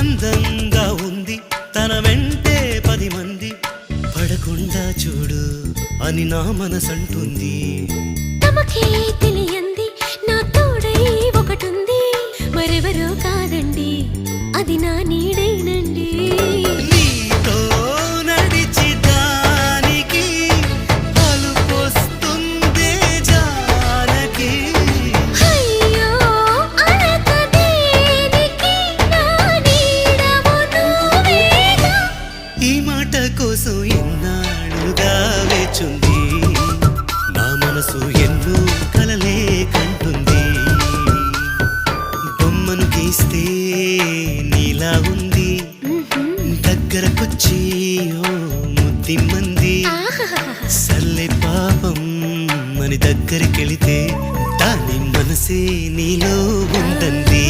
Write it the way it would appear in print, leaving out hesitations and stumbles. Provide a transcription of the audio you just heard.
అందంగా ఉంది తన వెంటే 10 మంది పడకుండా చూడు అని నా మనసంటుంది. తమకే తెలియంది నా తోడై ఒకటుంది, మరెవరో కాదండి అది నా నీడేనండి. నీతో నడిచి దానికి అలుపొస్తుందే జానకి. అయ్యో అనక దేనికి నా నీడవు నువ్వేగా. ఈ మాట కోసం ఎన్నాళ్ళుగా వేచుంది నా మనసు ఎన్నో కలలే కంటుంది. బొమ్మను గీస్తే నీలా ఉంది దగ్గరకొచ్చి ఓ ముద్దిమ్మంది. సల్లే పాపం అని దగ్గరికెళితే దాని మనసే నీలో ఉందంది.